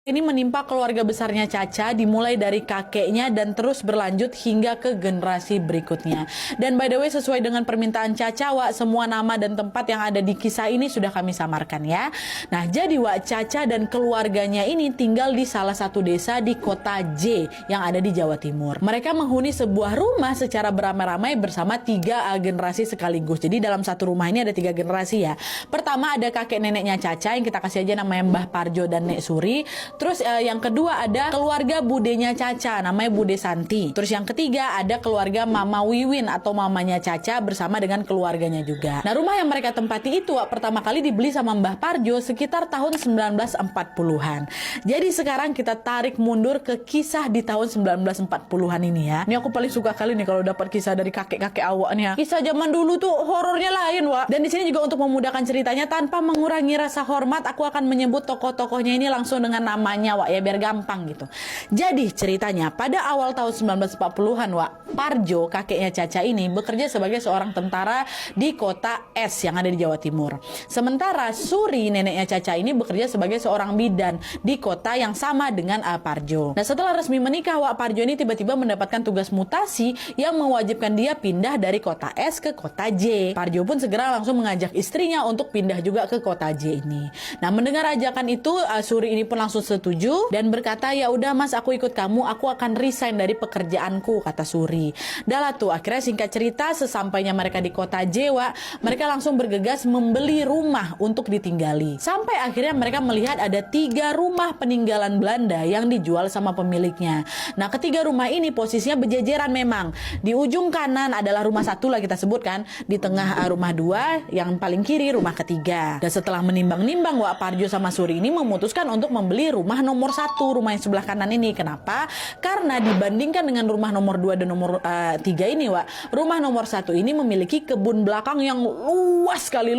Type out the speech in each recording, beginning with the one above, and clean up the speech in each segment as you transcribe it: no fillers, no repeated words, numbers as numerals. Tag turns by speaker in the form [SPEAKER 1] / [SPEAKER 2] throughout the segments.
[SPEAKER 1] Ini menimpa keluarga besarnya Caca, dimulai dari kakeknya dan terus berlanjut hingga ke generasi berikutnya. Dan by the way, sesuai dengan permintaan Caca, Wak, semua nama dan tempat yang ada di kisah ini sudah kami samarkan ya. Nah, jadi Wak, Caca dan keluarganya ini tinggal di salah satu desa di kota J yang ada di Jawa Timur. Mereka menghuni sebuah rumah secara beramai-ramai bersama 3 generasi sekaligus. Jadi dalam satu rumah ini ada 3 generasi ya. Pertama ada kakek neneknya Caca yang kita kasih aja namanya Mbah Parjo dan Nek Suri. Terus yang kedua ada keluarga budenya Caca, namanya Bude Santi. Terus yang ketiga ada keluarga Mama Wiwin atau mamanya Caca bersama dengan keluarganya juga. Nah, rumah yang mereka tempati itu pertama kali dibeli sama Mbah Parjo sekitar tahun 1940-an. Jadi sekarang kita tarik mundur ke kisah di tahun 1940-an ini ya. Ini aku paling suka kali nih kalau dapat kisah dari kakek-kakek awaknya. Kisah zaman dulu tuh horornya lain, Wak. Dan di sini juga untuk memudahkan ceritanya tanpa mengurangi rasa hormat, aku akan menyebut tokoh-tokohnya ini langsung dengan namanya, Wak, ya, biar gampang gitu. Jadi ceritanya pada awal tahun 1940-an, Wak, Parjo kakeknya Caca ini bekerja sebagai seorang tentara di kota S yang ada di Jawa Timur. Sementara Suri neneknya Caca ini bekerja sebagai seorang bidan di kota yang sama dengan Parjo. Nah, setelah resmi menikah, Wak, Parjo ini tiba-tiba mendapatkan tugas mutasi yang mewajibkan dia pindah dari kota S ke kota J. Parjo pun segera langsung mengajak istrinya untuk pindah juga ke kota J ini. Nah, mendengar ajakan itu, Suri ini pun langsung setuju dan berkata, ya udah Mas, aku ikut kamu, aku akan resign dari pekerjaanku, kata Suri. Dah tuh, akhirnya singkat cerita sesampainya mereka di kota J, Wak, mereka langsung bergegas membeli rumah untuk ditinggali. Sampai akhirnya mereka melihat ada 3 rumah peninggalan Belanda yang dijual sama pemiliknya. Nah, ketiga rumah ini posisinya berjejeran memang. Di ujung kanan adalah rumah 1 lah kita sebutkan, di tengah rumah 2, yang paling kiri rumah ketiga. Dan setelah menimbang-nimbang, Wak, Parjo sama Suri ini memutuskan untuk membeli rumah nomor 1, rumah yang sebelah kanan ini. Kenapa? Karena dibandingkan dengan rumah nomor 2 dan nomor 3 ini, Wak, rumah nomor 1 ini memiliki kebun belakang yang luas sekali.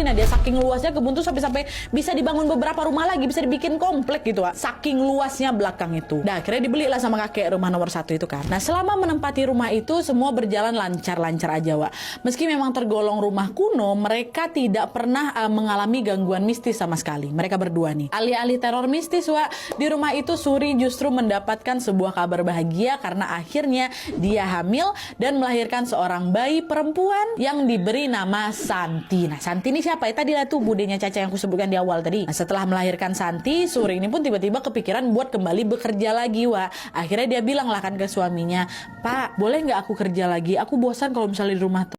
[SPEAKER 1] Nah, dia saking luasnya kebun tuh sampai bisa dibangun beberapa rumah lagi, bisa dibikin komplek gitu, Wak. Saking luasnya belakang itu. Nah, akhirnya dibelilah sama kakek rumah nomor 1 itu kan. Nah, selama menempati rumah itu semua berjalan lancar-lancar aja, Wak. Meski memang tergolong rumah kuno, mereka tidak pernah mengalami gangguan mistis sama sekali. Mereka berdua nih. Alih-alih teror mistis, Wak, di rumah itu Suri justru mendapatkan sebuah kabar bahagia karena akhirnya dia hamil dan melahirkan seorang bayi perempuan yang diberi nama Santi. Nah, Santi ini siapa? Tadi lah tuh budenya Caca yang aku sebutkan di awal tadi. Nah, setelah melahirkan Santi, Suri ini pun tiba-tiba kepikiran buat kembali bekerja lagi, Wak. Akhirnya dia bilang lah kan ke suaminya, Pak, boleh nggak aku kerja lagi? Aku bosan kalau misalnya di rumah